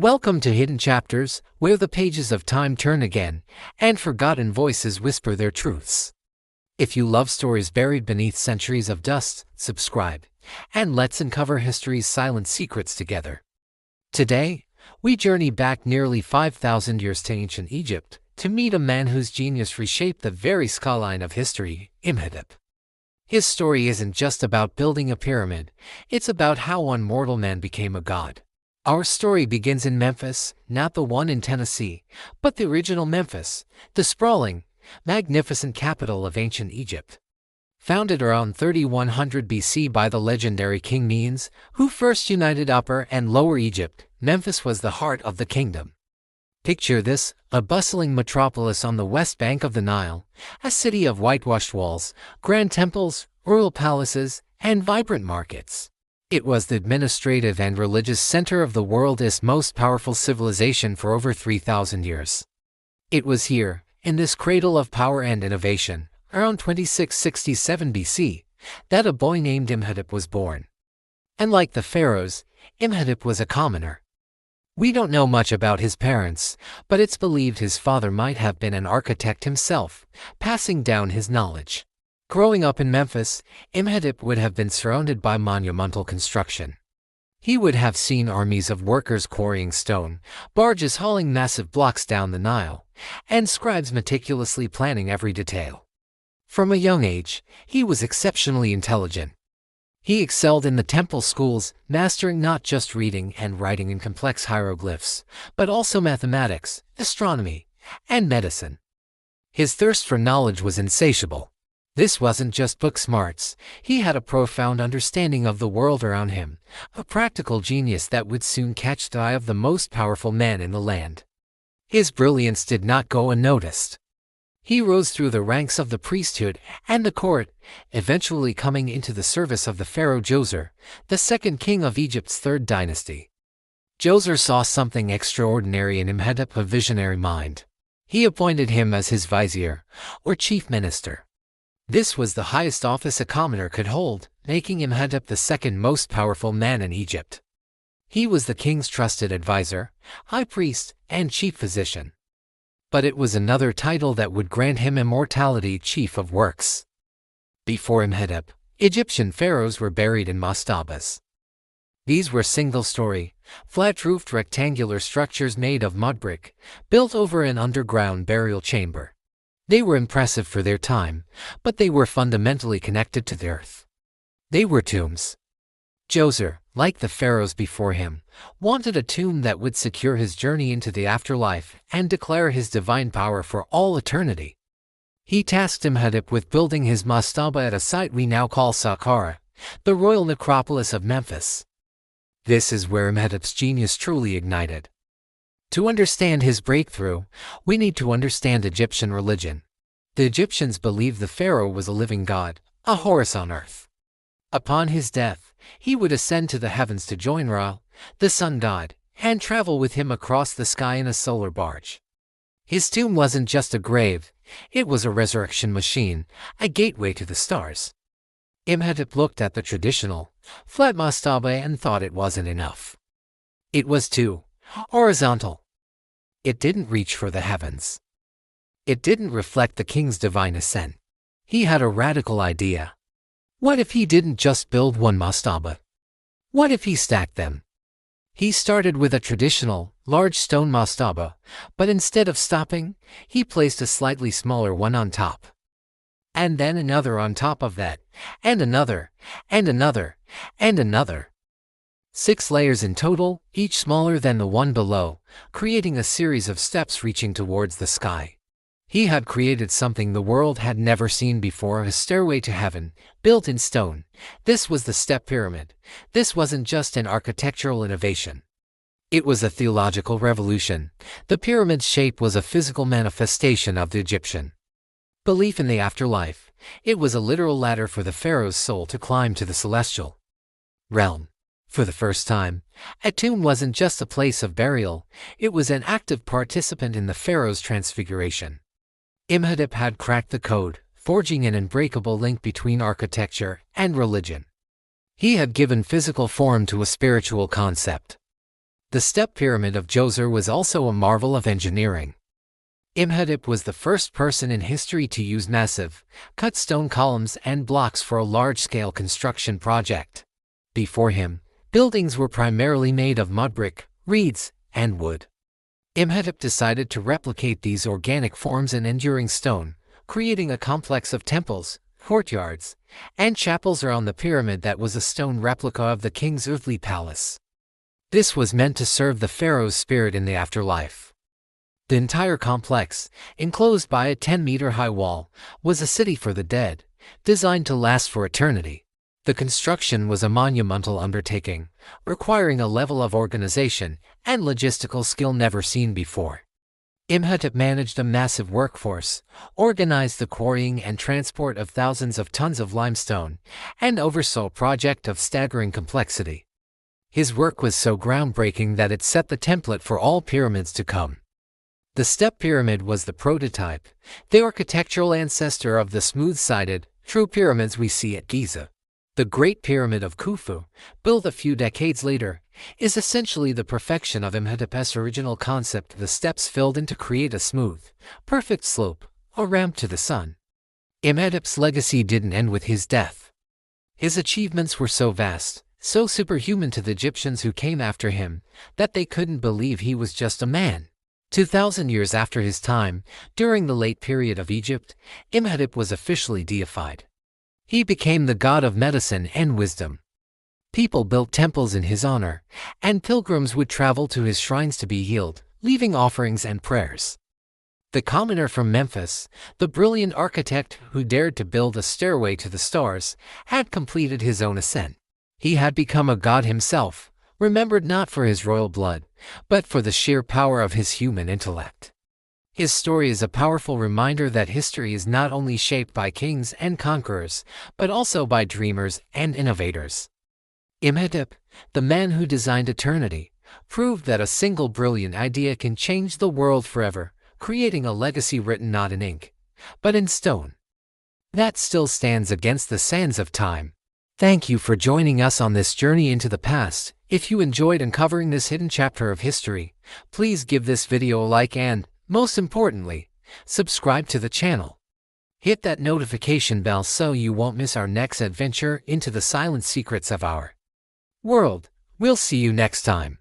Welcome to Hidden Chapters, where the pages of time turn again, and forgotten voices whisper their truths. If you love stories buried beneath centuries of dust, subscribe, and let's uncover history's silent secrets together. Today, we journey back nearly 5,000 years to ancient Egypt, to meet a man whose genius reshaped the very skyline of history, Imhotep. His story isn't just about building a pyramid, it's about how one mortal man became a god. Our story begins in Memphis, not the one in Tennessee, but the original Memphis, the sprawling, magnificent capital of ancient Egypt. Founded around 3100 BC by the legendary King Menes, who first united Upper and Lower Egypt, Memphis was the heart of the kingdom. Picture this, a bustling metropolis on the west bank of the Nile, a city of whitewashed walls, grand temples, royal palaces, and vibrant markets. It was the administrative and religious center of the world's most powerful civilization for over 3,000 years. It was here, in this cradle of power and innovation, around 2667 BC, that a boy named Imhotep was born. And like the pharaohs, Imhotep was a commoner. We don't know much about his parents, but it's believed his father might have been an architect himself, passing down his knowledge. Growing up in Memphis, Imhotep would have been surrounded by monumental construction. He would have seen armies of workers quarrying stone, barges hauling massive blocks down the Nile, and scribes meticulously planning every detail. From a young age, he was exceptionally intelligent. He excelled in the temple schools, mastering not just reading and writing in complex hieroglyphs, but also mathematics, astronomy, and medicine. His thirst for knowledge was insatiable. This wasn't just book smarts, he had a profound understanding of the world around him, a practical genius that would soon catch the eye of the most powerful man in the land. His brilliance did not go unnoticed. He rose through the ranks of the priesthood and the court, eventually coming into the service of the Pharaoh Djoser, the second king of Egypt's third dynasty. Djoser saw something extraordinary in Imhotep, a visionary mind. He appointed him as his vizier, or chief minister. This was the highest office a commoner could hold, making Imhotep the second most powerful man in Egypt. He was the king's trusted advisor, high priest, and chief physician. But it was another title that would grant him immortality, chief of works. Before Imhotep, Egyptian pharaohs were buried in mastabas. These were single-story, flat-roofed rectangular structures made of mud brick, built over an underground burial chamber. They were impressive for their time, but they were fundamentally connected to the earth. They were tombs. Djoser, like the pharaohs before him, wanted a tomb that would secure his journey into the afterlife and declare his divine power for all eternity. He tasked Imhotep with building his mastaba at a site we now call Saqqara, the royal necropolis of Memphis. This is where Imhotep's genius truly ignited. To understand his breakthrough, we need to understand Egyptian religion. The Egyptians believed the pharaoh was a living god, a Horus on earth. Upon his death, he would ascend to the heavens to join Ra, the sun god, and travel with him across the sky in a solar barge. His tomb wasn't just a grave, it was a resurrection machine, a gateway to the stars. Imhotep looked at the traditional, flat mastaba and thought it wasn't enough. It was too horizontal. It didn't reach for the heavens. It didn't reflect the king's divine ascent. He had a radical idea. What if he didn't just build one mastaba? What if he stacked them? He started with a traditional, large stone mastaba, but instead of stopping, he placed a slightly smaller one on top. And then another on top of that, and another, and another, and another. 6 layers in total, each smaller than the one below, creating a series of steps reaching towards the sky. He had created something the world had never seen before, a stairway to heaven, built in stone. This was the Step Pyramid. This wasn't just an architectural innovation. It was a theological revolution. The pyramid's shape was a physical manifestation of the Egyptian belief in the afterlife. It was a literal ladder for the pharaoh's soul to climb to the celestial realm. For the first time, a tomb wasn't just a place of burial, it was an active participant in the pharaoh's transfiguration. Imhotep had cracked the code, forging an unbreakable link between architecture and religion. He had given physical form to a spiritual concept. The Step Pyramid of Djoser was also a marvel of engineering. Imhotep was the first person in history to use massive, cut stone columns and blocks for a large-scale construction project. Before him, buildings were primarily made of mud brick, reeds, and wood. Imhotep decided to replicate these organic forms in enduring stone, creating a complex of temples, courtyards, and chapels around the pyramid that was a stone replica of the king's earthly palace. This was meant to serve the pharaoh's spirit in the afterlife. The entire complex, enclosed by a 10-meter-high wall, was a city for the dead, designed to last for eternity. The construction was a monumental undertaking, requiring a level of organization and logistical skill never seen before. Imhotep managed a massive workforce, organized the quarrying and transport of thousands of tons of limestone, and oversaw a project of staggering complexity. His work was so groundbreaking that it set the template for all pyramids to come. The Step Pyramid was the prototype, the architectural ancestor of the smooth-sided, true pyramids we see at Giza. The Great Pyramid of Khufu, built a few decades later, is essentially the perfection of Imhotep's original concept, the steps filled in to create a smooth, perfect slope, a ramp to the sun. Imhotep's legacy didn't end with his death. His achievements were so vast, so superhuman to the Egyptians who came after him, that they couldn't believe he was just a man. 2,000 years after his time, during the late period of Egypt, Imhotep was officially deified. He became the god of medicine and wisdom. People built temples in his honor, and pilgrims would travel to his shrines to be healed, leaving offerings and prayers. The commoner from Memphis, the brilliant architect who dared to build a stairway to the stars, had completed his own ascent. He had become a god himself, remembered not for his royal blood, but for the sheer power of his human intellect. His story is a powerful reminder that history is not only shaped by kings and conquerors, but also by dreamers and innovators. Imhotep, the man who designed eternity, proved that a single brilliant idea can change the world forever, creating a legacy written not in ink, but in stone. That still stands against the sands of time. Thank you for joining us on this journey into the past. If you enjoyed uncovering this hidden chapter of history, please give this video a like and, most importantly, subscribe to the channel. Hit that notification bell so you won't miss our next adventure into the silent secrets of our world. We'll see you next time.